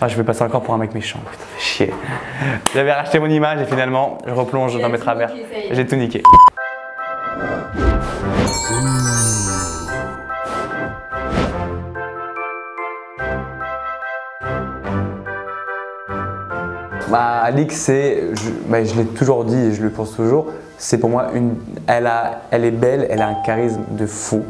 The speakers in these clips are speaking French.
Ah, je vais passer encore pour un mec méchant, putain, fais chier. J'avais racheté mon image et finalement, je replonge dans mes travers. J'ai tout niqué. Bah, Alix, je l'ai toujours dit et je le pense toujours, c'est pour moi elle est belle, elle a un charisme de fou.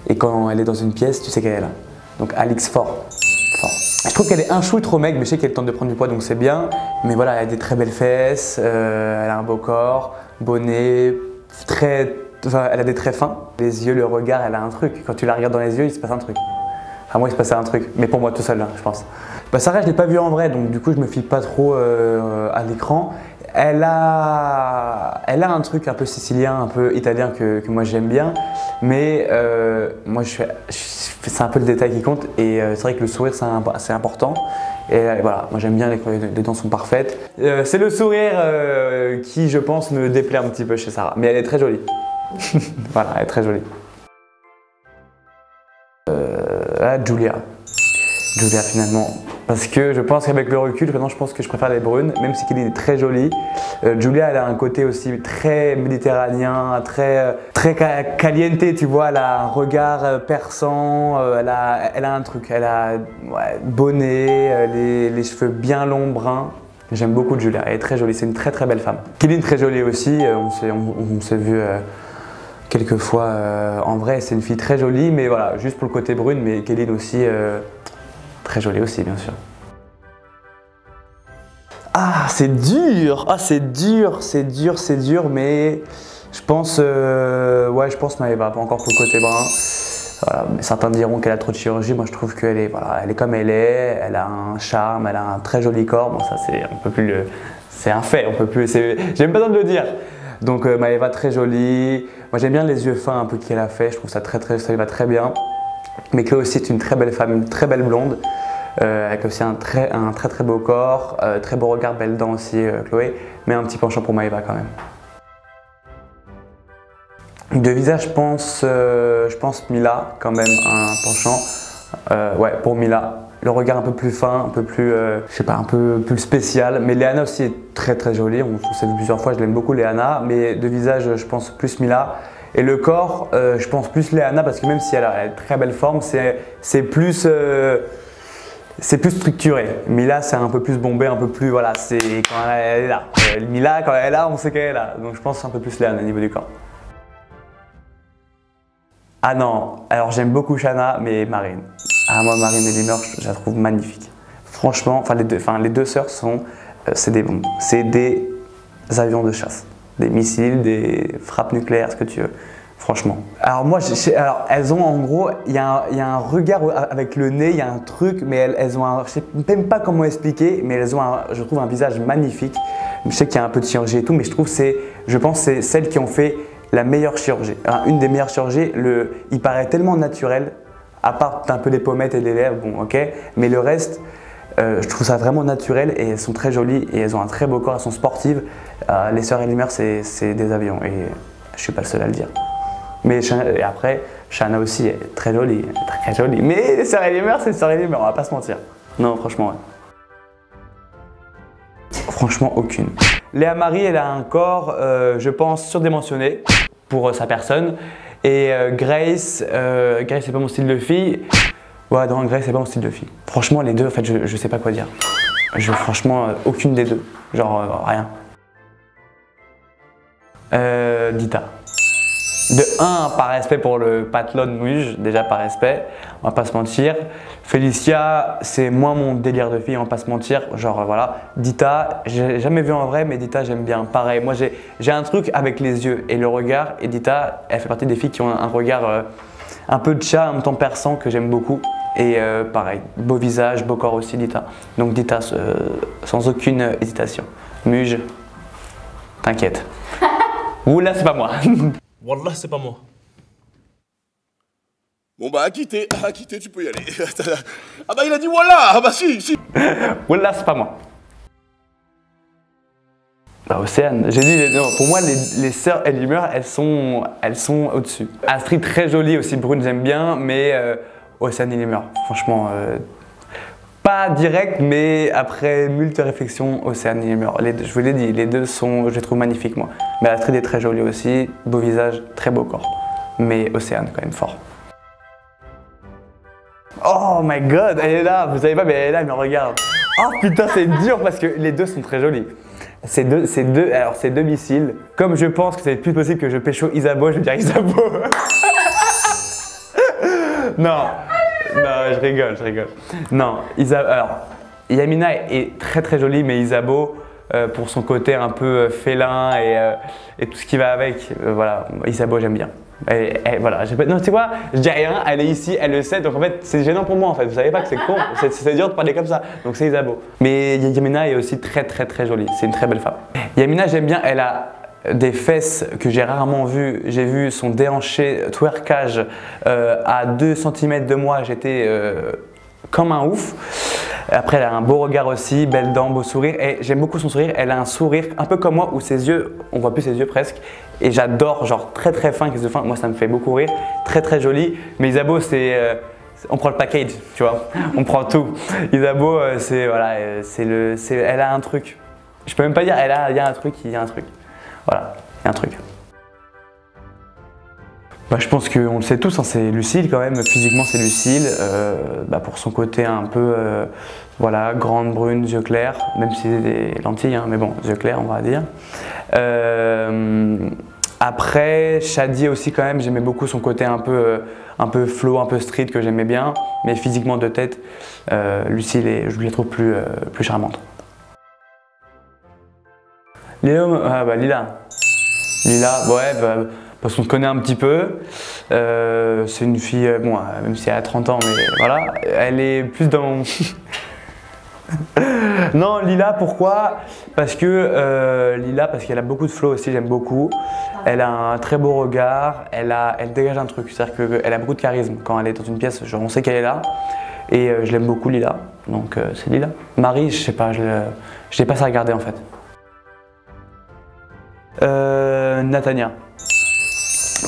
Et quand elle est dans une pièce, tu sais qu'elle est là. Donc Alix, fort. Je trouve qu'elle est un chouille trop maigre, mais je sais qu'elle tente de prendre du poids, donc c'est bien. Mais voilà, elle a des très belles fesses, elle a un beau corps, beau nez, elle a des traits fins. Les yeux, le regard, elle a un truc. Quand tu la regardes dans les yeux, il se passe un truc. Enfin, moi, il se passait un truc, mais pour moi tout seul, là, je pense. Bah, Sarah, je ne l'ai pas vue en vrai, donc du coup, je me fie pas trop à l'écran. Elle a un truc un peu sicilien, un peu italien que moi j'aime bien, mais moi c'est un peu le détail qui compte et c'est vrai que le sourire c'est important et voilà, moi j'aime bien les dents sont parfaites. C'est le sourire qui je pense me déplaît un petit peu chez Sarah, mais elle est très jolie. Voilà, elle est très jolie. Julia finalement. Parce que je pense qu'avec le recul, maintenant je pense que je préfère les brunes, même si Kelly est très jolie. Julia, elle a un côté aussi très méditerranéen, très caliente, tu vois. Elle a un regard perçant, elle a un truc. Elle a beau nez, les cheveux bien longs, bruns. J'aime beaucoup Julia, elle est très jolie, c'est une très belle femme. Kelly est très jolie aussi, on s'est vu quelques fois en vrai, c'est une fille très jolie, mais voilà, juste pour le côté brune, mais Kelly aussi. Très jolie aussi, bien sûr. Ah, c'est dur! Ah, c'est dur, mais je pense, je pense Maëva, pas encore pour le côté brun. Voilà, certains diront qu'elle a trop de chirurgie, moi je trouve qu'elle est, elle est comme elle est, elle a un charme, elle a un très joli corps. Bon, ça, c'est un fait, on peut plus, j'ai même pas besoin de le dire. Donc Maëva, très jolie. Moi j'aime bien les yeux fins un peu qu'elle a fait, je trouve ça ça lui va très bien. Mais Chloé aussi est une très belle femme, une très belle blonde, avec aussi un très beau corps, très beau regard, belles dents aussi Chloé, mais un petit penchant pour Maëva quand même. De visage, je pense Mila quand même, un penchant, ouais pour Mila. Le regard un peu plus fin, un peu plus, je sais pas, un peu plus spécial. Mais Léana aussi est très jolie, on s'est vu plusieurs fois, je l'aime beaucoup Léana, mais de visage, je pense plus Mila. Et le corps, je pense plus Léana parce que même si elle a une très belle forme, c'est plus structuré. Mila, c'est un peu plus bombé, un peu plus, voilà, c'est quand elle est là. Mila, quand elle est là, on sait qu'elle est là. Donc je pense un peu plus Léana au niveau du corps. Ah non, alors j'aime beaucoup Shana, mais Marine. Ah moi, Marine Elimeur, je la trouve magnifique. Franchement, les deux sœurs c'est des bombes. C'est des avions de chasse. Des missiles, des frappes nucléaires, ce que tu veux. Franchement. Alors moi, elles ont en gros, il y a un regard avec le nez, il y a un truc, mais elles ont je sais même pas comment expliquer, mais elles ont je trouve un visage magnifique. Je sais qu'il y a un peu de chirurgie et tout, mais je pense que c'est celles qui ont fait la meilleure chirurgie. Alors, une des meilleures chirurgies, il paraît tellement naturel, à part un peu les pommettes et les lèvres, bon ok, mais le reste, je trouve ça vraiment naturel et elles sont très jolies et elles ont un très beau corps, elles sont sportives. Les sœurs Elimeur, c'est des avions et je suis pas le seul à le dire. Mais et après, Shana aussi est très jolie, Mais les sœurs Elimeur, c'est les sœurs Elimeur, on va pas se mentir. Non, franchement, ouais. Franchement, aucune. Léa Marie, elle a un corps, je pense, surdimensionné pour sa personne. Et Grace, c'est pas mon style de fille. Ouais, non, Grace, c'est pas mon style de fille. Franchement, les deux, en fait, je sais pas quoi dire. Franchement, aucune des deux. Genre, rien. Dita. De 1, par respect pour le patelot de Muge, déjà par respect, on va pas se mentir. Félicia, c'est moins mon délire de fille, on va pas se mentir. Genre voilà. Dita, j'ai jamais vu en vrai, mais Dita, j'aime bien. Pareil, moi j'ai un truc avec les yeux et le regard. Et Dita, elle fait partie des filles qui ont un regard un peu de chat, en même temps perçant, que j'aime beaucoup. Et pareil, beau visage, beau corps aussi, Dita. Donc Dita, sans aucune hésitation. Muge, t'inquiète. Oula, c'est pas moi. Wallah, c'est pas moi. Bon bah à quitter, tu peux y aller. Ah bah il a dit voilà, ah bah si. Wallah, c'est pas moi. Bah Océane, j'ai dit, non, pour moi les sœurs Elimeur, elles sont au-dessus. Astrid très jolie aussi, brune j'aime bien, mais Océane Elimeur, franchement, Pas direct, mais après moult réflexions, Océane et Mur. Je vous l'ai dit, les deux sont, je les trouve magnifiques moi. Mais Astrid est très jolie aussi, beau visage, très beau corps. Mais Océane quand même fort. Oh my god, elle est là, vous savez pas, mais elle est là, elle me regarde. Oh putain, c'est dur parce que les deux sont très jolis. C'est deux missiles. Comme je pense que c'est plus possible que je pécho Isabeau, je vais dire Isabeau. Non. Non, je rigole. Non, alors, Yamina est très très jolie, mais Isabeau, pour son côté un peu félin et tout ce qui va avec, voilà, Isabeau j'aime bien. Voilà, non, tu sais quoi, je dis rien, elle est ici, elle le sait, donc en fait c'est gênant pour moi en fait, vous savez pas que c'est con, c'est dur de parler comme ça, donc c'est Isabeau. Mais Yamina est aussi très jolie, c'est une très belle femme. Yamina j'aime bien, elle a des fesses que j'ai rarement vues. J'ai vu son déhanché twerkage à 2 cm de moi. J'étais comme un ouf. Après, elle a un beau regard aussi, belle dent, beau sourire. Et j'aime beaucoup son sourire. Elle a un sourire un peu comme moi où ses yeux, on voit plus ses yeux presque. Et j'adore, genre très fin, avec ses yeux fins. Moi, ça me fait beaucoup rire. Très joli. Mais Isabeau, c'est on prend le package, tu vois. On prend tout. Isabeau, c'est voilà, elle a un truc. Je peux même pas dire, il y a un truc. Voilà, il y a un truc. Bah, je pense qu'on le sait tous, hein, c'est Lucille quand même, physiquement c'est Lucille, pour son côté un peu, voilà, grande, brune, yeux clairs, même si c'est des lentilles, hein, mais bon, yeux clairs on va dire. Après, Shadi aussi quand même, j'aimais beaucoup son côté un peu flow, un peu street que j'aimais bien, mais physiquement de tête, Lucille, je la trouve plus charmante. Léo, Lila. Lila, ouais, parce qu'on se connaît un petit peu. C'est une fille, bon, même si elle a 30 ans, mais voilà, elle est plus dans... Non, Lila, pourquoi? Parce qu'elle a beaucoup de flow aussi, j'aime beaucoup. Elle a un très beau regard, elle dégage un truc, c'est-à-dire qu'elle a beaucoup de charisme. Quand elle est dans une pièce, on sait qu'elle est là. Et je l'aime beaucoup, Lila, donc c'est Lila. Marie, je sais pas, je l'ai pas assez regardé en fait. Natania.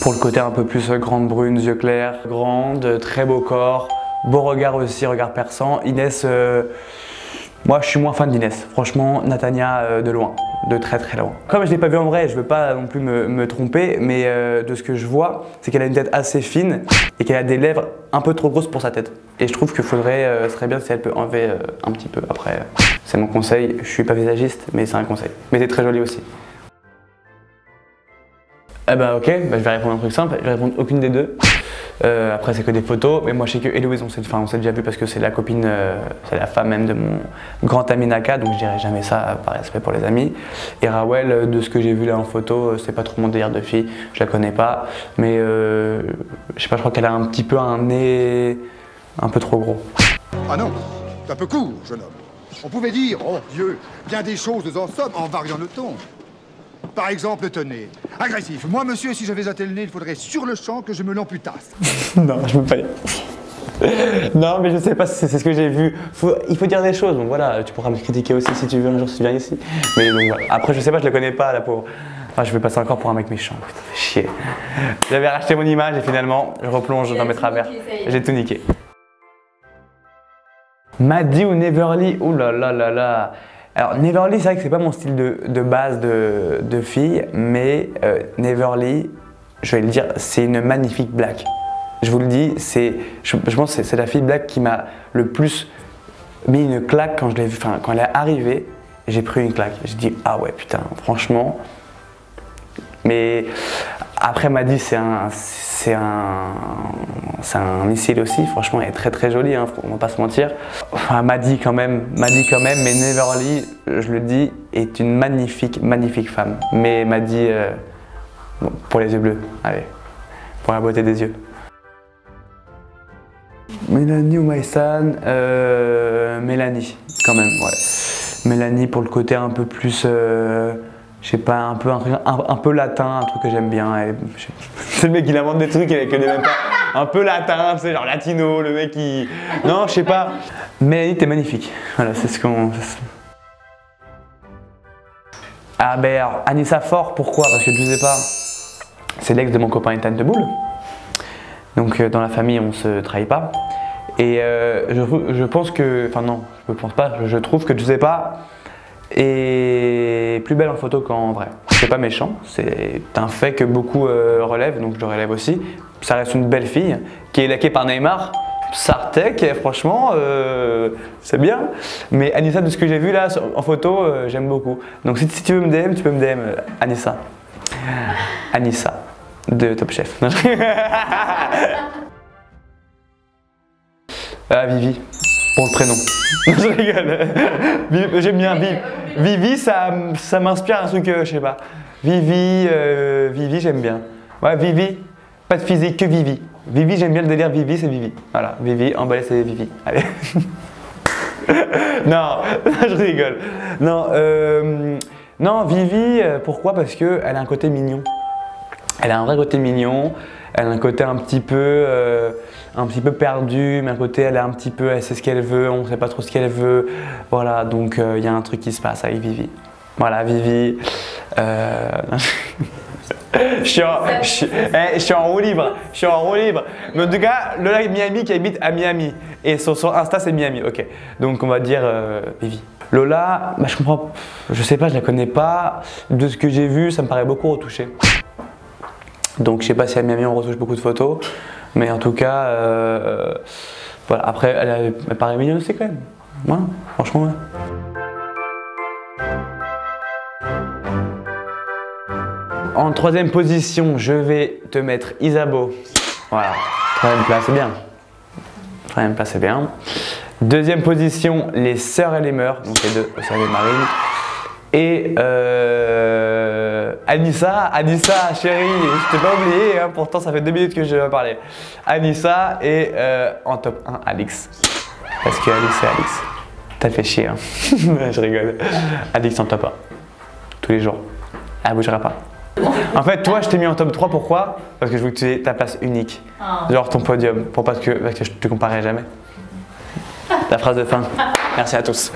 Pour le côté un peu plus grande brune, yeux clairs, grande, très beau corps, beau regard aussi, regard perçant. Inès, moi je suis moins fan d'Inès. Franchement, Natania de loin, de très loin. Comme je ne l'ai pas vue en vrai, je ne veux pas non plus me tromper, mais de ce que je vois, c'est qu'elle a une tête assez fine et qu'elle a des lèvres un peu trop grosses pour sa tête. Et je trouve qu'il ce serait bien si elle peut enlever un petit peu. Après, c'est mon conseil, je suis pas visagiste, mais c'est un conseil. Mais c'est très joli aussi. Eh ben ok, je vais répondre un truc simple, je vais répondre aucune des deux. Après c'est que des photos, mais moi je sais que Héloïse on s'est déjà vu parce que c'est la copine, c'est la femme même de mon grand ami Naka, donc je dirais jamais ça par respect pour les amis. Et Rawel, de ce que j'ai vu là en photo, c'est pas trop mon délire de fille, je la connais pas, mais je sais pas, je crois qu'elle a un petit peu un nez un peu trop gros. Ah non, c'est un peu court, jeune homme. On pouvait dire, oh Dieu, bien des choses en somme en variant le ton. Par exemple, tenez, agressif. Moi, monsieur, si j'avais un tel nez, il faudrait sur le champ que je me l'amputasse. Non, je peux pas dire. Non, mais je sais pas, c'est ce que j'ai vu. Il faut dire des choses, donc voilà, tu pourras me critiquer aussi si tu veux un jour si tu viens ici. Mais donc voilà. Après, je sais pas, je la connais pas, la pauvre. Enfin, je vais passer encore pour un mec méchant, putain, fais chier. J'avais racheté mon image et finalement, je replonge dans mes travers. J'ai tout niqué. Maddy ou Neverly, ouh là là là là. Alors Neverly, c'est vrai que c'est pas mon style de base de fille, mais Neverly, je vais le dire, c'est une magnifique blague. Je vous le dis, je pense que c'est la fille blague qui m'a le plus mis une claque quand je l'ai vue, enfin quand elle est arrivée, j'ai pris une claque. J'ai dit ah ouais putain, franchement. Mais après Maddy, c'est un missile aussi, franchement elle est très jolie, hein, on va pas se mentir. Enfin Maddy quand même, mais Neverly, je le dis, est une magnifique femme. Mais Maddy, bon, pour les yeux bleus, allez, pour la beauté des yeux. Mélanie ou Maïsan, Mélanie quand même, ouais. Mélanie pour le côté un peu plus... je sais pas, un peu latin, un truc que j'aime bien. C'est le mec qui invente des trucs et que même pas. Un peu latin, tu sais, genre latino, le mec qui. Non, je sais pas. Mélanie, t'es magnifique. Voilà, c'est ce qu'on. Ah ben alors, Anissa Fort, pourquoi? Parce que je sais pas, c'est l'ex de mon copain Ethan de Boule. Donc dans la famille, on se trahit pas. Et je pense que, enfin non, je ne pense pas, je trouve que Giuseppa est plus belle en photo qu'en vrai. C'est pas méchant, c'est un fait que beaucoup relèvent, donc je le relève aussi. Ça reste une belle fille qui est laquée par Neymar. Sartek, et franchement, c'est bien. Mais Anissa, de ce que j'ai vu là en photo, j'aime beaucoup. Donc si tu veux me DM, tu peux me DM Anissa. Anissa de Top Chef. Ah, Vivi, pour le prénom. Je rigole. J'aime bien Vivi. Vivi, ça m'inspire un truc, je sais pas. Vivi, Vivi, j'aime bien. Ouais, Vivi, pas de physique, que Vivi. Vivi, j'aime bien le délire Vivi, c'est Vivi. Voilà, Vivi, emballé, c'est Vivi. Allez. Non, je rigole. Non, non, Vivi, pourquoi? Parce qu'elle a un côté mignon. Elle a un vrai côté mignon. Elle a un côté un petit peu perdu, mais un côté, elle sait ce qu'elle veut, on ne sait pas trop ce qu'elle veut. Voilà, donc il y a un truc qui se passe avec Vivi. Voilà, Vivi. Je suis en roue libre, Mais en tout cas, Lola et Miami qui habite à Miami. Et son Insta, c'est Miami, ok. Donc on va dire Vivi. Lola, bah, je comprends, je sais pas, je la connais pas. De ce que j'ai vu, ça me paraît beaucoup retouché. Donc je sais pas si à Miami on retouche beaucoup de photos. Mais en tout cas, voilà. Après, elle paraît mignonne aussi quand même. Ouais, franchement, ouais. En troisième position, je vais te mettre Isabeau. Voilà, troisième place, c'est bien. Troisième place, c'est bien. Deuxième position, les Sœurs et les Mœurs, donc les deux, Sœurs et Marine. Et Anissa, chérie, je t'ai pas oublié, hein, pourtant ça fait 2 minutes que je vais parler. Anissa et en top 1, Alix. Parce que Alix, c'est Alix. T'as fait chier, hein. Je rigole. Alix en top 1. Tous les jours. Elle bougera pas. En fait, toi, je t'ai mis en top 3, pourquoi? Parce que je veux que tu aies ta place unique. Genre ton podium, parce que je te comparerai jamais. La phrase de fin. Merci à tous.